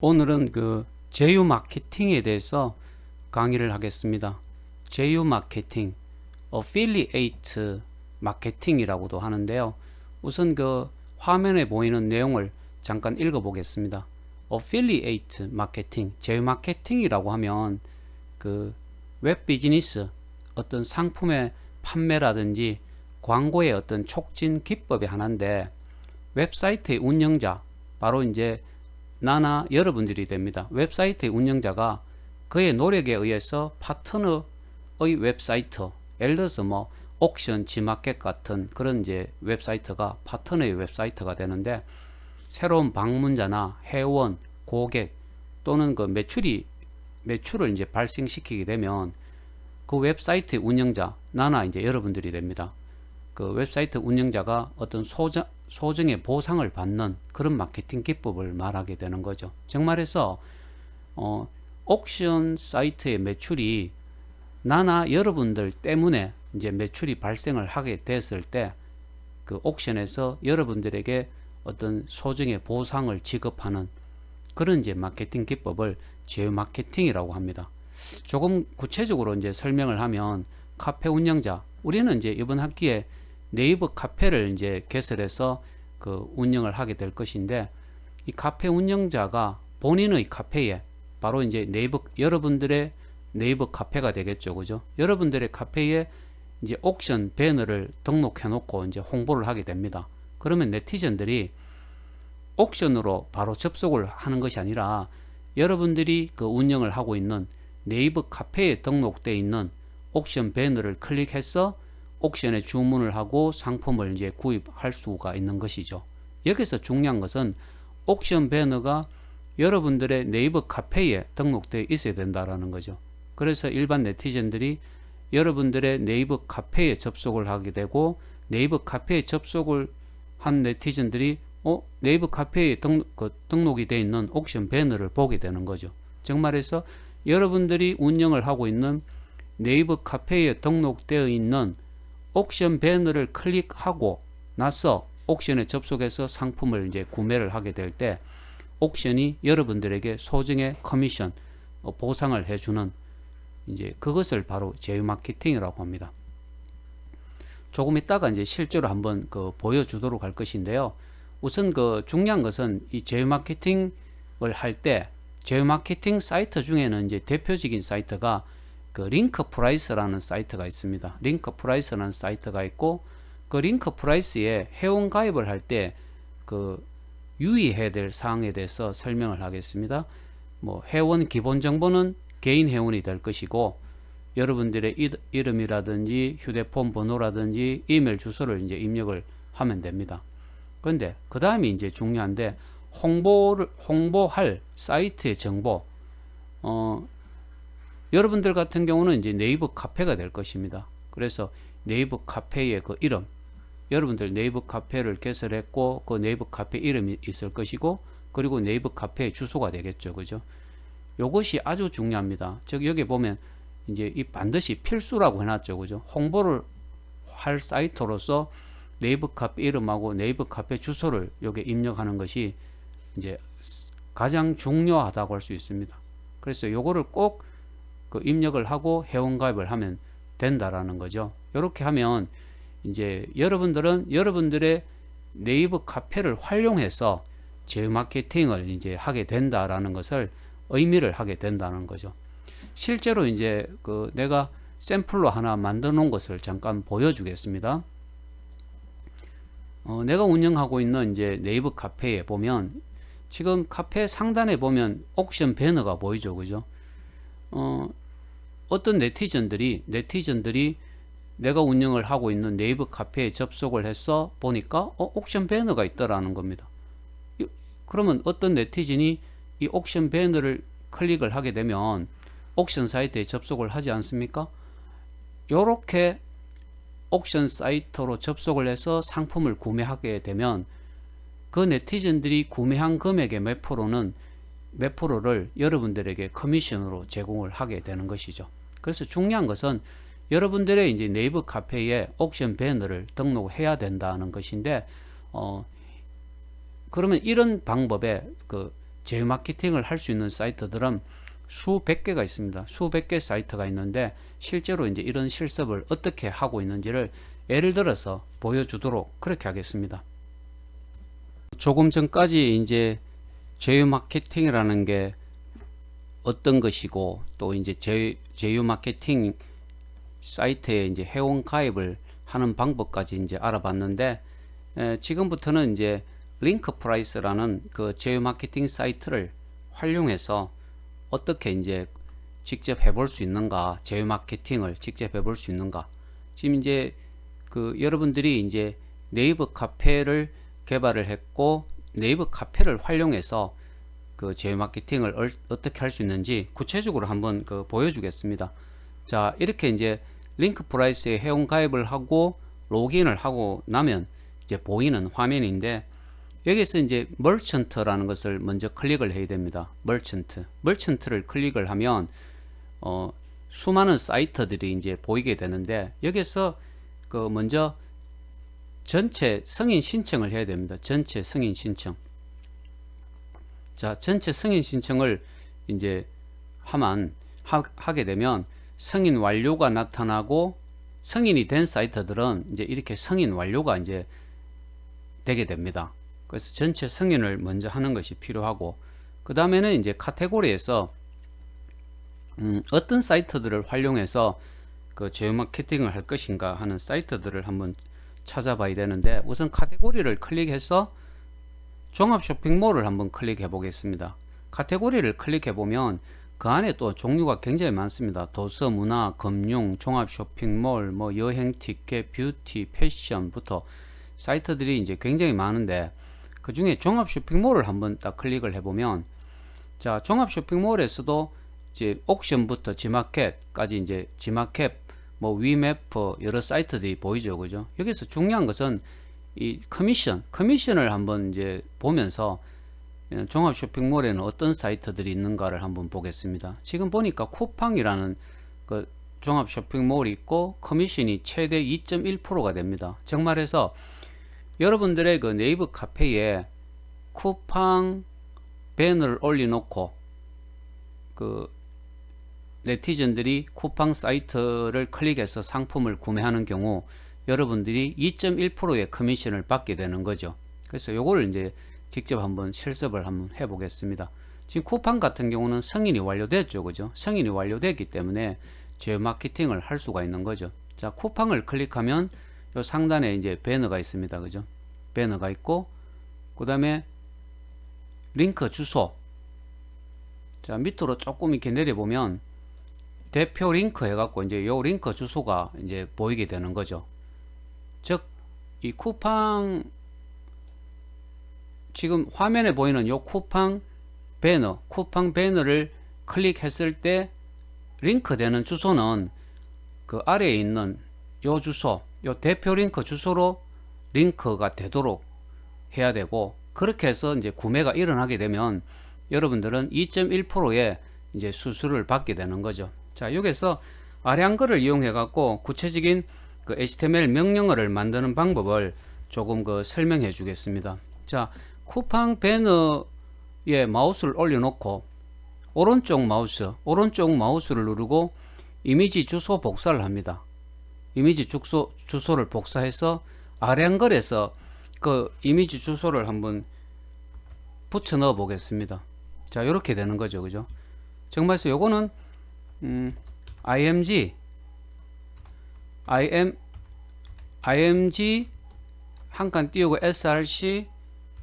오늘은 제휴 마케팅에 대해서 강의를 하겠습니다. 제휴 마케팅, 어필리에이트 마케팅이라고도 하는데요. 우선 화면에 보이는 내용을 잠깐 읽어 보겠습니다. 어필리에이트 마케팅, 제휴 마케팅이라고 하면 웹 비즈니스, 어떤 상품의 판매라든지 광고의 어떤 촉진 기법의 하나인데, 웹사이트의 운영자, 바로 이제 나나 여러분들이 됩니다. 웹사이트의 운영자가 그의 노력에 의해서 파트너의 웹사이트, 예를 들어서 옥션, 지마켓 같은 그런 이제 웹사이트가 파트너의 웹사이트가 되는데, 새로운 방문자나 회원, 고객 또는 매출을 이제 발생시키게 되면 그 웹사이트의 운영자, 나나 이제 여러분들이 됩니다. 그 웹사이트 운영자가 어떤 소정의 보상을 받는 그런 마케팅 기법을 말하게 되는 거죠. 정말해서 옥션 사이트의 매출이 나나 여러분들 때문에 이제 매출이 발생을 하게 됐을 때, 그 옥션에서 여러분들에게 어떤 소정의 보상을 지급하는 그런 이제 마케팅 기법을 제휴 마케팅이라고 합니다. 조금 구체적으로 이제 설명을 하면, 카페 운영자, 우리는 이제 이번 학기에 네이버 카페를 이제 개설해서 운영을 하게 될 것인데, 이 카페 운영자가 본인의 카페에, 바로 이제 여러분들의 네이버 카페가 되겠죠, 그죠? 여러분들의 카페에 이제 옥션 배너를 등록해 놓고 이제 홍보를 하게 됩니다. 그러면 네티즌들이 옥션으로 바로 접속을 하는 것이 아니라, 여러분들이 운영을 하고 있는 네이버 카페에 등록되어 있는 옥션 배너를 클릭해서 옥션에 주문을 하고 상품을 이제 구입할 수가 있는 것이죠. 여기서 중요한 것은 옥션 배너가 여러분들의 네이버 카페에 등록되어 있어야 된다라는 거죠. 그래서 일반 네티즌들이 여러분들의 네이버 카페에 접속을 하게 되고, 네이버 카페에 접속을 한 네티즌들이 네이버 카페에 등록이 되어 있는 옥션 배너를 보게 되는 거죠. 정말해서 여러분들이 운영을 하고 있는 네이버 카페에 등록되어 있는 옥션 배너를 클릭하고 나서 옥션에 접속해서 상품을 이제 구매를 하게 될 때, 옥션이 여러분들에게 소정의 커미션, 보상을 해주는, 이제 그것을 바로 제휴 마케팅이라고 합니다. 조금 있다가 이제 실제로 한번 보여주도록 할 것인데요. 우선 중요한 것은 이 제휴 마케팅을 할 때, 제휴 마케팅 사이트 중에는 이제 대표적인 사이트가 링크 프라이스라는 사이트가 있습니다. 링크 프라이스라는 사이트가 있고, 그 링크 프라이스에 회원 가입을 할 때 유의해야 될 사항에 대해서 설명을 하겠습니다. 회원 기본 정보는 개인 회원이 될 것이고, 여러분들의 이름이라든지 휴대폰 번호라든지 이메일 주소를 이제 입력을 하면 됩니다. 그런데 그 다음이 이제 중요한데, 홍보할 사이트의 정보, 여러분들 같은 경우는 이제 네이버 카페가 될 것입니다. 그래서 네이버 카페의 이름, 여러분들 네이버 카페를 개설했고 그 네이버 카페 이름이 있을 것이고, 그리고 네이버 카페의 주소가 되겠죠, 그죠? 이것이 아주 중요합니다. 즉 여기 보면 이제 반드시 필수라고 해놨죠, 그죠? 홍보를 할 사이트로서 네이버 카페 이름하고 네이버 카페 주소를 여기 입력하는 것이 이제 가장 중요하다고 할 수 있습니다. 그래서 요거를 꼭 입력을 하고 회원 가입을 하면 된다라는 거죠. 이렇게 하면 이제 여러분들은 여러분들의 네이버 카페를 활용해서 제휴 마케팅을 이제 하게 된다라는 것을 의미를 하게 된다는 거죠. 실제로 이제 내가 샘플로 하나 만들어 놓은 것을 잠깐 보여주겠습니다. 내가 운영하고 있는 이제 네이버 카페에 보면, 지금 카페 상단에 보면 옥션 배너가 보이죠, 그죠? 어떤 네티즌들이 내가 운영을 하고 있는 네이버 카페에 접속을 해서 보니까 옥션 배너가 있더라는 겁니다. 그러면 어떤 네티즌이 이 옥션 배너를 클릭을 하게 되면 옥션 사이트에 접속을 하지 않습니까? 이렇게 옥션 사이트로 접속을 해서 상품을 구매하게 되면 그 네티즌들이 구매한 금액의 몇 프로를 여러분들에게 커미션으로 제공을 하게 되는 것이죠. 그래서 중요한 것은 여러분들의 이제 네이버 카페에 옥션 배너를 등록해야 된다는 것인데, 그러면 이런 방법에 제휴 마케팅을 할 수 있는 사이트들은 수백 개가 있습니다. 수백 개 사이트가 있는데 실제로 이제 이런 실습을 어떻게 하고 있는지를 예를 들어서 보여주도록 그렇게 하겠습니다. 조금 전까지 이제 제휴 마케팅이라는 게 어떤 것이고 또 이제 제휴 마케팅 사이트에 이제 회원 가입을 하는 방법까지 이제 알아봤는데, 지금부터는 이제 링크 프라이스라는 그 제휴 마케팅 사이트를 활용해서 어떻게 이제 직접 해볼 수 있는가, 제휴 마케팅을 직접 해볼 수 있는가. 지금 이제 그 여러분들이 이제 네이버 카페를 개발을 했고 네이버 카페를 활용해서 그 제휴 마케팅을 어떻게 할 수 있는지 구체적으로 한번 그 보여주겠습니다. 자, 이렇게 이제 링크 프라이스에 회원 가입을 하고 로그인을 하고 나면 이제 보이는 화면인데, 여기서 이제 머천트라는 것을 먼저 클릭을 해야 됩니다. 머천트를 클릭을 하면 수많은 사이트들이 이제 보이게 되는데, 여기서 그 먼저 전체 승인 신청을 해야 됩니다. 전체 승인 신청. 자, 전체 승인 신청을 이제 하게 되면 승인 완료가 나타나고, 승인이 된 사이트들은 이제 이렇게 승인 완료가 이제 되게 됩니다. 그래서 전체 승인을 먼저 하는 것이 필요하고, 그 다음에는 이제 카테고리에서 어떤 사이트들을 활용해서 그 제휴 마케팅을 할 것인가 하는 사이트들을 한번 찾아봐야 되는데, 우선 카테고리를 클릭해서 종합 쇼핑몰을 한번 클릭해 보겠습니다. 카테고리를 클릭해 보면 그 안에 또 종류가 굉장히 많습니다. 도서, 문화, 금융, 종합 쇼핑몰, 뭐 여행 티켓, 뷰티, 패션부터 사이트들이 이제 굉장히 많은데, 그 중에 종합 쇼핑몰을 한번 딱 클릭을 해보면, 자, 종합 쇼핑몰에서도 이제 옥션부터 지마켓까지 이제 지마켓, 뭐 위메프 여러 사이트들이 보이죠, 그죠? 여기서 중요한 것은 이 커미션을 한번 이제 보면서 종합 쇼핑몰에는 어떤 사이트들이 있는가를 한번 보겠습니다. 지금 보니까 쿠팡이라는 그 종합 쇼핑몰이 있고 커미션이 최대 2.1%가 됩니다. 정말해서 여러분들의 그 네이버 카페에 쿠팡 배너를 올려놓고 그 네티즌들이 쿠팡 사이트를 클릭해서 상품을 구매하는 경우 여러분들이 2.1%의 커미션을 받게 되는 거죠. 그래서 요거를 이제 직접 한번 실습을 한번 해 보겠습니다. 지금 쿠팡 같은 경우는 승인이 완료됐죠, 그죠? 승인이 완료됐기 때문에 제휴 마케팅을 할 수가 있는 거죠. 자, 쿠팡을 클릭하면 요 상단에 이제 배너가 있습니다, 그죠? 배너가 있고, 그 다음에 링크 주소. 자, 밑으로 조금 이렇게 내려보면 대표 링크 해갖고 이제 요 링크 주소가 이제 보이게 되는 거죠. 즉, 이 쿠팡 지금 화면에 보이는 요 쿠팡 배너를 클릭했을 때 링크되는 주소는 그 아래에 있는 요 주소, 요 대표 링크 주소로 링크가 되도록 해야 되고, 그렇게 해서 이제 구매가 일어나게 되면 여러분들은 2.1%의 이제 수수료를 받게 되는 거죠. 자, 여기서 아래 한글을 이용해 갖고 구체적인 그 HTML 명령어를 만드는 방법을 조금 그 설명해 주겠습니다. 자, 쿠팡 배너에 마우스를 올려놓고 오른쪽 마우스를 누르고 이미지 주소 복사를 합니다. 이미지 주소를 복사해서 아래 한글에서 그 이미지 주소를 한번 붙여 넣어 보겠습니다. 자, 이렇게 되는 거죠, 그죠? 정말서 요거는 img 한 칸 띄우고 src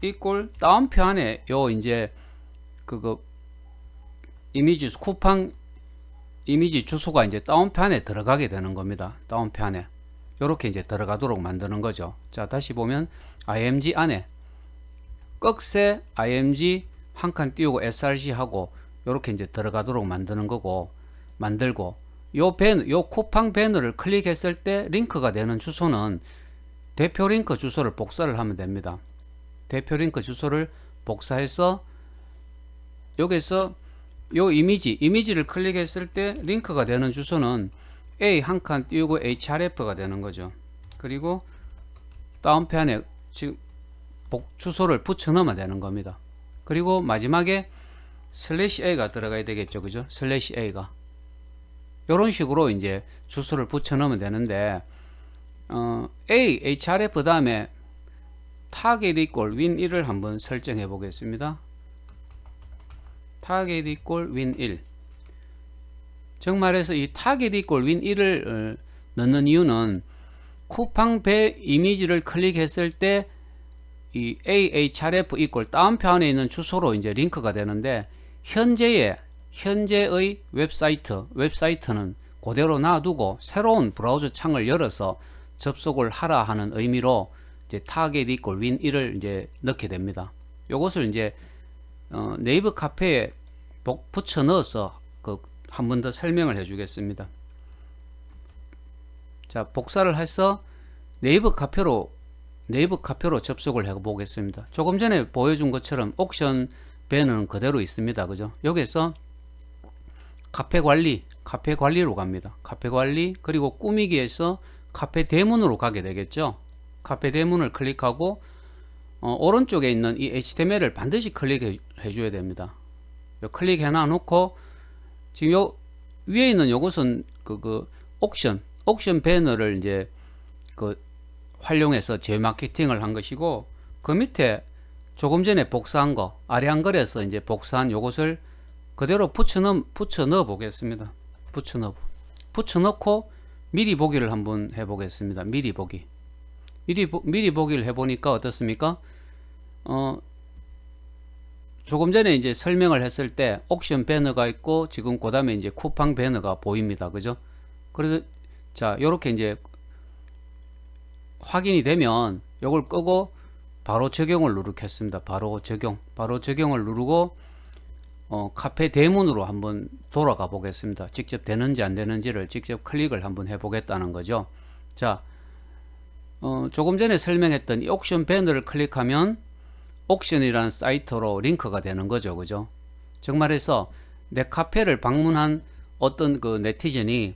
이꼴 다운표 안에 요 이제 그거 이미지 쿠팡 이미지 주소가 이제 다운표 안에 들어가게 되는 겁니다. 다운표 안에 요렇게 이제 들어가도록 만드는 거죠. 자, 다시 보면 img 안에 꺽쇠 img 한 칸 띄우고 src 하고 요렇게 이제 들어가도록 만드는 거고, 만들고 요 쿠팡 배너를 클릭했을 때 링크가 되는 주소는 대표 링크 주소를 복사를 하면 됩니다. 대표 링크 주소를 복사해서 여기서 요 이미지를 클릭했을 때 링크가 되는 주소는 A 한 칸 띄우고 href가 되는 거죠. 그리고 다운표 안에 지금 주소를 붙여 넣으면 되는 겁니다. 그리고 마지막에 슬래시 a가 들어가야 되겠죠. 그죠? 슬래시 a가. 이런 식으로 이제 주소를 붙여 넣으면 되는데, a, href 다음에 target equal win1을 한번 설정해 보겠습니다. target equal win1. 정말해서 이 target equal win1을 넣는 이유는 쿠팡 배 이미지를 클릭했을 때 이 ahref equal 다운표 안에 있는 주소로 이제 링크가 되는데, 현재의 웹사이트는 그대로 놔두고 새로운 브라우저 창을 열어서 접속을 하라 하는 의미로 이제 target equal win1을 이제 넣게 됩니다. 요것을 이제 네이버 카페에 붙여 넣어서 한 번 더 설명을 해 주겠습니다. 자, 복사를 해서 네이버 카페로 접속을 해 보겠습니다. 조금 전에 보여준 것처럼 옥션 배너는 그대로 있습니다. 그죠? 여기서 카페 관리로 갑니다. 카페 관리, 그리고 꾸미기에서 카페 대문으로 가게 되겠죠. 카페 대문을 클릭하고 오른쪽에 있는 이 HTML을 반드시 클릭해 줘야 됩니다. 클릭해 놔놓고 지금 요 위에 있는 요것은 옥션 배너를 이제 활용해서 재마케팅을 한 것이고, 그 밑에 조금 전에 복사한 거, 아래 한글에서 이제 복사한 요것을 그대로 붙여 넣어 보겠습니다. 붙여 넣고 미리 보기를 한번 해 보겠습니다. 미리 보기를 해 보니까 어떻습니까? 조금 전에 이제 설명을 했을 때 옥션 배너가 있고, 지금 그 다음에 이제 쿠팡 배너가 보입니다. 그죠? 그래서 자, 요렇게 이제 확인이 되면 요걸 끄고 바로 적용을 누르겠습니다. 바로 적용을 누르고 카페 대문으로 한번 돌아가 보겠습니다. 직접 되는지 안 되는지를 직접 클릭을 한번 해 보겠다는 거죠. 자, 조금 전에 설명했던 이 옥션 배너를 클릭하면 옥션이라는 사이트로 링크가 되는 거죠. 그죠? 정말해서 내 카페를 방문한 어떤 그 네티즌이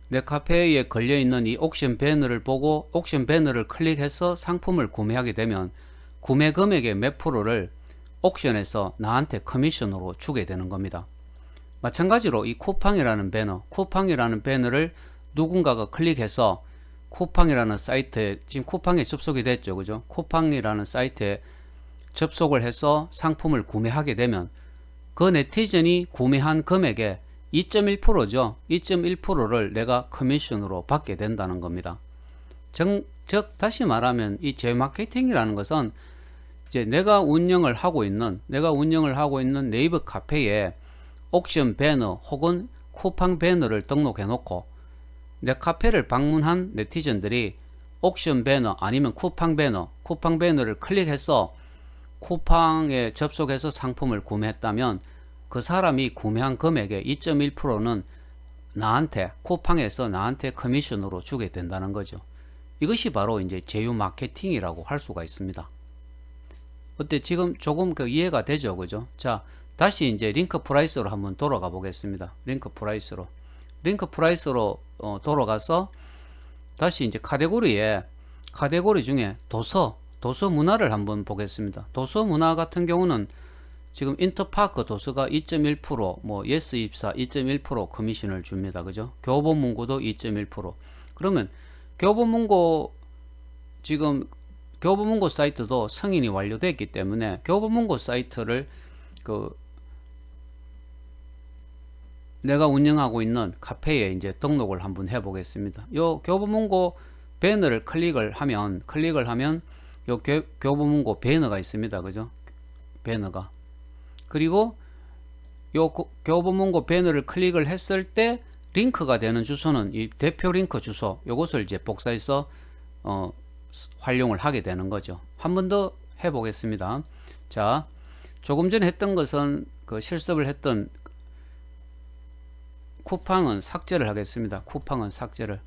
내 카페에 걸려있는 이 옥션 배너를 보고 옥션 배너를 클릭해서 상품을 구매하게 되면 구매 금액의 몇 프로를 옥션에서 나한테 커미션으로 주게 되는 겁니다. 마찬가지로 이 쿠팡이라는 배너를 누군가가 클릭해서 쿠팡이라는 사이트에, 지금 쿠팡에 접속이 됐죠. 그죠? 쿠팡이라는 사이트에 접속을 해서 상품을 구매하게 되면 그 네티즌이 구매한 금액의 2.1%죠. 2.1%를 내가 커미션으로 받게 된다는 겁니다. 즉 다시 말하면 이 재마케팅이라는 것은 이제 내가 운영을 하고 있는 네이버 카페에 옥션 배너 혹은 쿠팡 배너를 등록해 놓고 내 카페를 방문한 네티즌들이 옥션 배너 아니면 쿠팡 배너를 클릭해서 쿠팡에 접속해서 상품을 구매했다면 그 사람이 구매한 금액의 2.1%는 쿠팡에서 나한테 커미션으로 주게 된다는 거죠. 이것이 바로 이제 제휴 마케팅이라고 할 수가 있습니다. 어때? 지금 조금 이해가 되죠? 그죠? 자, 다시 이제 링크 프라이스로 한번 돌아가 보겠습니다. 링크 프라이스로 돌아가서 다시 이제 카테고리 중에 도서 문화를 한번 보겠습니다. 도서 문화 같은 경우는 지금 인터파크 도서가 2.1%, 뭐 예스24 2.1% 커미션을 줍니다. 그죠? 교보문고도 2.1%. 그러면 교보문고 사이트도 승인이 완료됐기 때문에 교보문고 사이트를 내가 운영하고 있는 카페에 이제 등록을 한번 해 보겠습니다. 요 교보문고 배너를 클릭을 하면 요 교보문고 배너가 있습니다. 그죠? 배너가. 그리고 요 교보문고 배너를 클릭을 했을 때 링크가 되는 주소는 이 대표 링크 주소, 요것을 이제 복사해서 활용을 하게 되는 거죠. 한 번 더 해 보겠습니다. 자, 조금 전에 했던 것은 실습을 했던 쿠팡은 삭제를 하겠습니다. 쿠팡은 삭제를.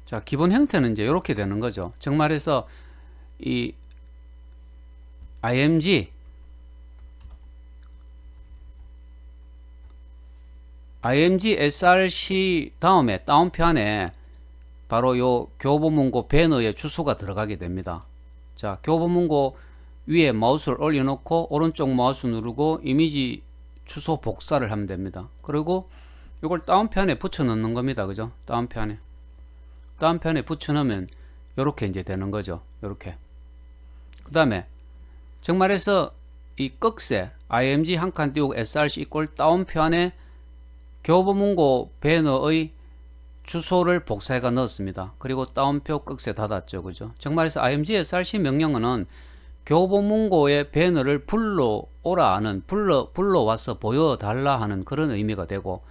자, 기본 형태는 이제 이렇게 되는 거죠. 정말해서 이 img src 다음에 다운표 안에 바로 요 교보문고 배너의 주소가 들어가게 됩니다. 자, 교보문고 위에 마우스를 올려놓고 오른쪽 마우스 누르고 이미지 주소 복사를 하면 됩니다. 그리고 이걸 다운편에 붙여 넣는 겁니다. 그죠? 다운편에 붙여 넣으면 요렇게 이제 되는 거죠. 요렇게. 그 다음에 정말해서 이 끝에 img 한 칸 띄우고 src 이꼴 다운표 안에 교보문고 배너의 주소를 복사해가 넣었습니다. 그리고 다운표 끝에 닫았죠. 그죠? 정말해서 img src 명령어는 교보문고의 배너를 불러오라 하는 불러와서 보여달라 하는 그런 의미가 되고,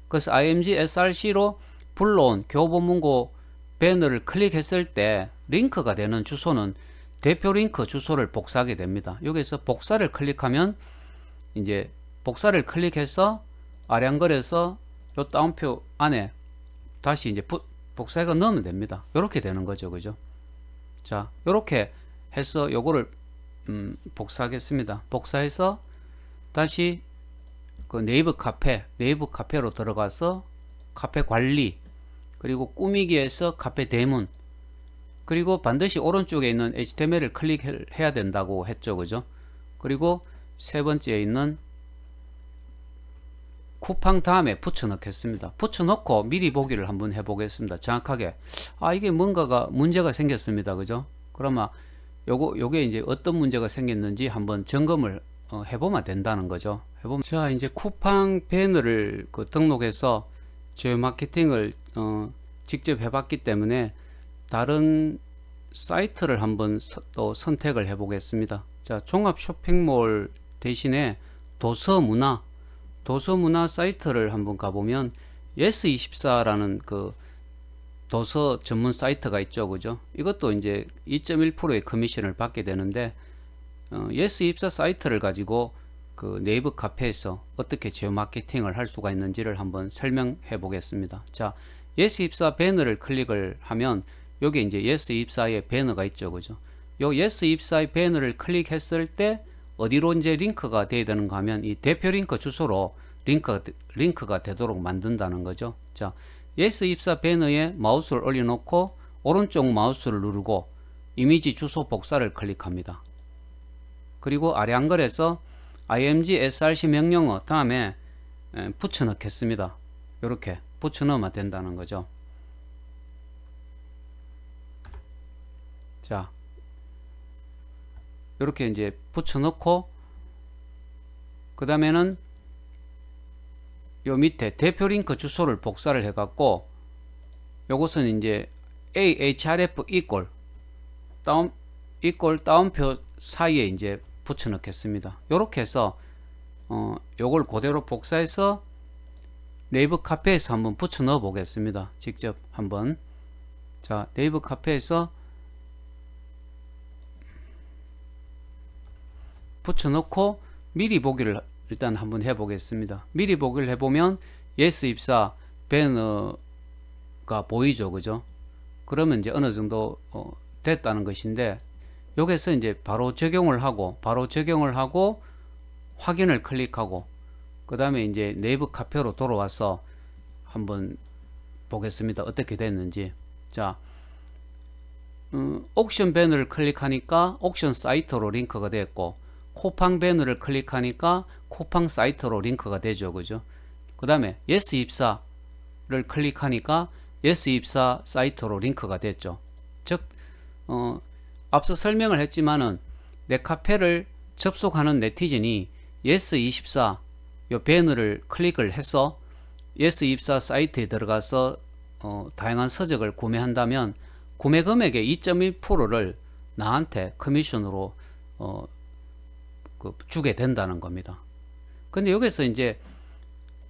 그래서 img src로 불러온 교보문고 배너를 클릭했을 때 링크가 되는 주소는 대표 링크 주소를 복사하게 됩니다. 여기서 복사를 클릭하면 이제 복사를 클릭해서 아량거려서 요 다운표 안에 다시 이제 복사해가 넣으면 됩니다. 이렇게 되는 거죠. 그죠? 자, 요렇게 해서 요거를 복사하겠습니다. 복사해서 다시 그 네이버 카페로 들어가서 카페 관리, 그리고 꾸미기에서 카페 대문, 그리고 반드시 오른쪽에 있는 HTML을 클릭해야 된다고 했죠. 그죠? 그리고 세 번째에 있는 쿠팡 다음에 붙여 넣겠습니다. 붙여 넣고 미리 보기를 한번 해 보겠습니다. 정확하게. 이게 뭔가가 문제가 생겼습니다. 그죠? 그러면 요게 이제 어떤 문제가 생겼는지 한번 점검을 해보면 된다는 거죠. 자, 이제 쿠팡 배너를 등록해서 제휴 마케팅을 직접 해봤기 때문에 다른 사이트를 한번 또 선택을 해 보겠습니다. 자, 종합 쇼핑몰 대신에 도서문화 사이트를 한번 가보면 yes24라는 그 도서 전문 사이트가 있죠. 그죠? 이것도 이제 2.1%의 커미션을 받게 되는데, yes24 사이트를 가지고 그 네이버 카페에서 어떻게 제휴 마케팅을 할 수가 있는지를 한번 설명해 보겠습니다. 자, yes24 배너를 클릭을 하면 여기 이제 yes24의 배너가 있죠. 그죠? 요 yes24의 배너를 클릭했을 때 어디로 이제 링크가 돼야 되는가 하면 이 대표 링크 주소로 링크가 되도록 만든다는 거죠. 자, yes24 배너에 마우스를 올려놓고 오른쪽 마우스를 누르고 이미지 주소 복사를 클릭합니다. 그리고 아래 한글에서 img src 명령어 다음에 붙여 넣겠습니다. 이렇게 붙여 넣으면 된다는 거죠. 자, 이렇게 이제 붙여 넣고, 그 다음에는 요 밑에 대표 링크 주소를 복사를 해 갖고 요것은 이제 ahref 다운표 사이에 이제 붙여 넣겠습니다. 요렇게 해서 요걸 그대로 복사해서 네이버 카페에서 한번 붙여 넣어 보겠습니다. 직접 한번. 자, 네이버 카페에서 붙여 넣고 미리 보기를 일단 한번 해 보겠습니다. 미리 보기를 해보면 yes24 배너가 보이죠. 그죠? 그러면 이제 어느 정도 됐다는 것인데, 여기서 이제 바로 적용을 하고 확인을 클릭하고 그 다음에 이제 네이버 카페로 돌아와서 한번 보겠습니다. 어떻게 됐는지. 자, 옥션 배너를 클릭하니까 옥션 사이트로 링크가 됐고, 쿠팡 배너를 클릭하니까 쿠팡 사이트로 링크가 되죠. 그죠? 그 다음에 yes24를 클릭하니까 yes24 사이트로 링크가 됐죠. 즉 앞서 설명을 했지만은 내 카페를 접속하는 네티즌이 yes24 요 배너를 클릭을 해서 yes24 사이트에 들어가서 다양한 서적을 구매한다면 구매 금액의 2.1%를 나한테 커미션으로 주게 된다는 겁니다. 근데 여기서 이제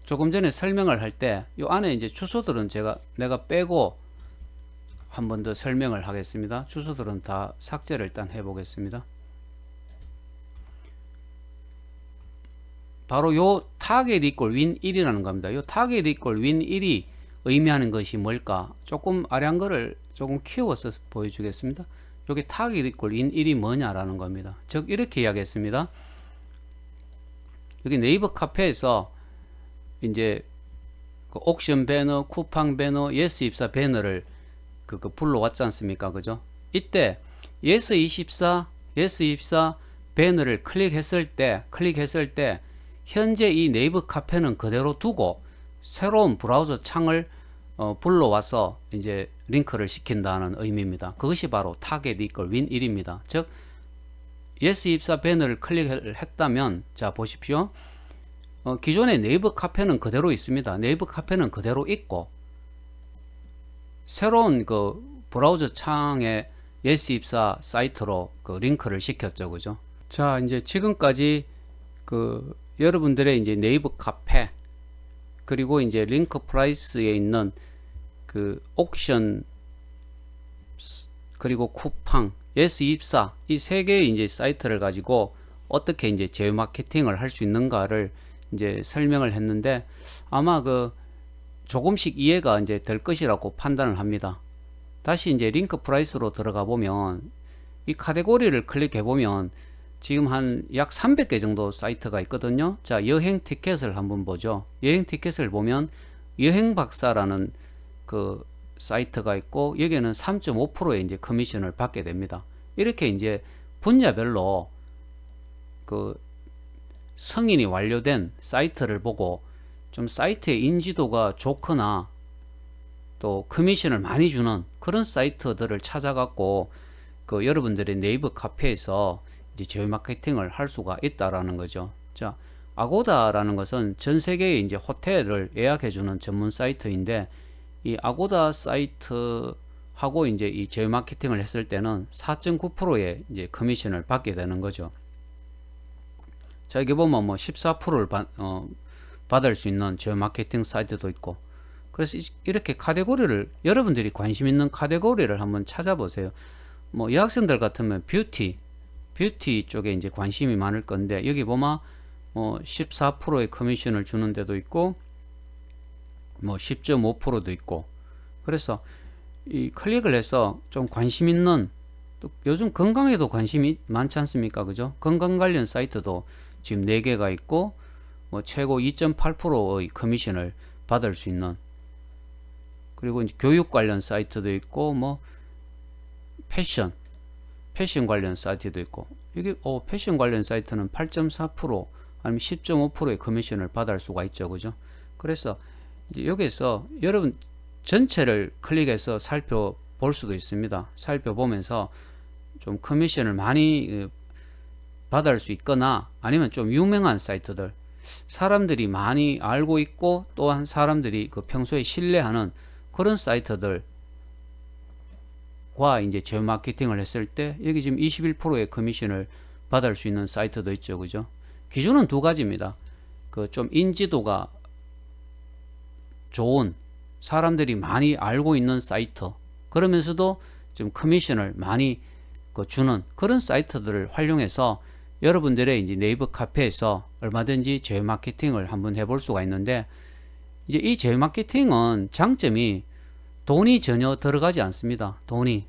조금 전에 설명을 할 때 요 안에 이제 주소들은 내가 빼고 한 번 더 설명을 하겠습니다. 주소들은 다 삭제를 일단 해 보겠습니다. 바로 요 타겟 이꼴 윈 1이라는 겁니다. 요 타겟 이꼴 윈 1이 의미하는 것이 뭘까? 조금 아래한 거를 조금 키워서 보여주겠습니다. 여기 타겟 이꼴 윈 1이 뭐냐라는 겁니다. 즉 이렇게 이야기했습니다. 여기 네이버 카페에서 이제 그 옥션 배너, 쿠팡 배너, yes24 배너를 불러왔지 않습니까? 그죠? 이때 yes24 배너를 클릭했을 때 현재 이 네이버 카페는 그대로 두고 새로운 브라우저 창을 불러와서 이제 링크를 시킨다는 의미입니다. 그것이 바로 타겟 이퀄 윈 1입니다. 즉 yes24 배너를 클릭을 했다면, 자 보십시오. 기존의 네이버 카페는 그대로 있습니다. 네이버 카페는 그대로 있고 새로운 그 브라우저 창에 yes24 사이트로 그 링크를 시켰죠, 그죠? 자, 이제 지금까지 그 여러분들의 이제 네이버 카페, 그리고 이제 링크 프라이스에 있는 그 옥션, 그리고 쿠팡, yes24 이 세 개의 이제 사이트를 가지고 어떻게 이제 제휴 마케팅을 할 수 있는가를 이제 설명을 했는데, 아마 그 조금씩 이해가 이제 될 것이라고 판단을 합니다. 다시 이제 링크 프라이스로 들어가 보면 이 카테고리를 클릭해 보면 지금 한 약 300개 정도 사이트가 있거든요. 자, 여행 티켓을 한번 보죠. 여행 티켓을 보면 여행박사라는 그 사이트가 있고 여기에는 3.5%의 이제 커미션을 받게 됩니다. 이렇게 이제 분야별로 그 승인이 완료된 사이트를 보고 좀 사이트의 인지도가 좋거나 또 커미션을 많이 주는 그런 사이트들을 찾아갖고 그 여러분들의 네이버 카페에서 이제 제휴 마케팅을 할 수가 있다라는 거죠. 자, 아고다라는 것은 전 세계의 이제 호텔을 예약해주는 전문 사이트인데, 이 아고다 사이트하고 이제 이 제휴 마케팅을 했을 때는 4.9%의 이제 커미션을 받게 되는 거죠. 자, 여기 보면 뭐 14%를 받을 수 있는 제휴 마케팅 사이트도 있고, 그래서 이렇게 카테고리를, 여러분들이 관심 있는 카테고리를 한번 찾아보세요. 뭐 여학생들 같으면 뷰티 쪽에 이제 관심이 많을 건데, 여기 보면 14%의 커미션을 주는 데도 있고 뭐 10.5%도 있고, 그래서 이 클릭을 해서 좀 관심 있는, 또 요즘 건강에도 관심이 많지 않습니까, 그죠? 건강 관련 사이트도 지금 4개가 있고 뭐 최고 2.8%의 커미션을 받을 수 있는, 그리고 이제 교육 관련 사이트도 있고 뭐 패션 관련 사이트도 있고, 여기 패션 관련 사이트는 8.4% 아니면 10.5%의 커미션을 받을 수가 있죠, 그죠? 그래서 이제 여기서 여러분 전체를 클릭해서 살펴볼 수도 있습니다. 살펴보면서 좀 커미션을 많이 받을 수 있거나, 아니면 좀 유명한 사이트들, 사람들이 많이 알고 있고 또한 사람들이 그 평소에 신뢰하는 그런 사이트들 과 이제 제휴 마케팅을 했을 때 여기 지금 21%의 커미션을 받을 수 있는 사이트도 있죠, 그죠? 기준은 두 가지입니다. 그 좀 인지도가 좋은, 사람들이 많이 알고 있는 사이트, 그러면서도 좀 커미션을 많이 주는 그런 사이트들을 활용해서 여러분들의 이제 네이버 카페에서 얼마든지 제휴 마케팅을 한번 해볼 수가 있는데, 이제 이 제휴 마케팅은 장점이 돈이 전혀 들어가지 않습니다. 돈이.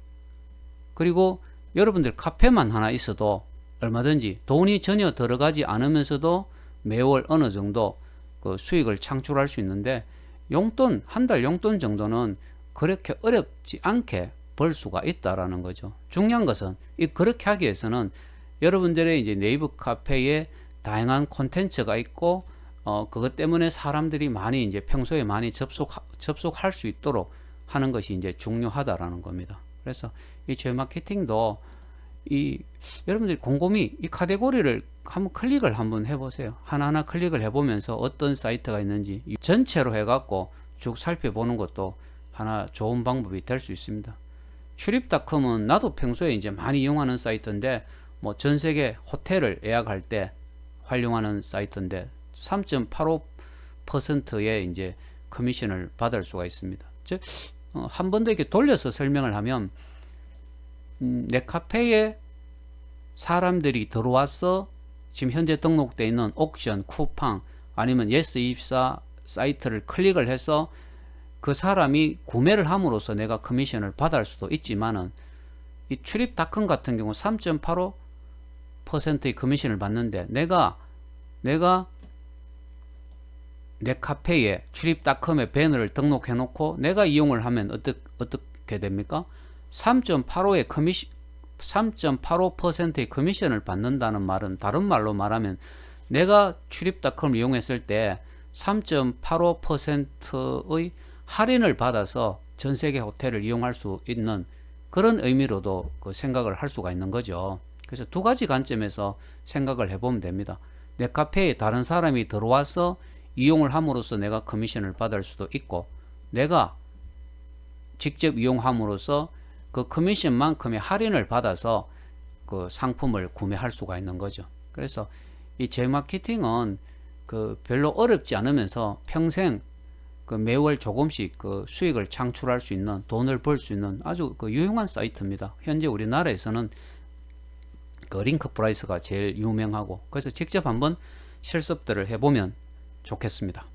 그리고 여러분들 카페만 하나 있어도 얼마든지 돈이 전혀 들어가지 않으면서도 매월 어느 정도 그 수익을 창출할 수 있는데, 용돈, 한 달 용돈 정도는 그렇게 어렵지 않게 벌 수가 있다라는 거죠. 중요한 것은 그렇게 하기 위해서는 여러분들의 이제 네이버 카페에 다양한 콘텐츠가 있고 그것 때문에 사람들이 많이 이제 평소에 많이 접속할 수 있도록 하는 것이 이제 중요하다라는 겁니다. 그래서 이 제휴 마케팅도 여러분들이 곰곰이 이 카테고리를 한번 클릭을 한번 해보세요. 하나하나 클릭을 해보면서 어떤 사이트가 있는지 전체로 해갖고 쭉 살펴보는 것도 하나 좋은 방법이 될 수 있습니다. 출입닷컴은 나도 평소에 이제 많이 이용하는 사이트인데, 뭐 전 세계 호텔을 예약할 때 활용하는 사이트인데 3.85%의 이제 커미션을 받을 수가 있습니다. 즉, 한 번 더 이렇게 돌려서 설명을 하면, 내 카페에 사람들이 들어와서 지금 현재 등록되어 있는 옥션, 쿠팡 아니면 yes24 사이트를 클릭을 해서 그 사람이 구매를 함으로써 내가 커미션을 받을 수도 있지만은, 이 출입닷컴 같은 경우 3.85%의 커미션을 받는데, 내가 내 카페에 출입닷컴에 배너를 등록해 놓고 내가 이용을 하면 어떻게 됩니까? 3.85의 3.85%의 커미션을 받는다는 말은 다른 말로 말하면 내가 출입닷컴을 이용했을 때 3.85%의 할인을 받아서 전 세계 호텔을 이용할 수 있는 그런 의미로도 그 생각을 할 수가 있는 거죠. 그래서 두 가지 관점에서 생각을 해보면 됩니다. 내 카페에 다른 사람이 들어와서 이용을 함으로써 내가 커미션을 받을 수도 있고, 내가 직접 이용함으로써 그 커미션만큼의 할인을 받아서 그 상품을 구매할 수가 있는 거죠. 그래서 이 제휴마케팅은 그 별로 어렵지 않으면서 평생 그 매월 조금씩 그 수익을 창출할 수 있는, 돈을 벌 수 있는 아주 그 유용한 사이트입니다. 현재 우리나라에서는 그 링크 프라이스가 제일 유명하고, 그래서 직접 한번 실습들을 해보면 좋겠습니다.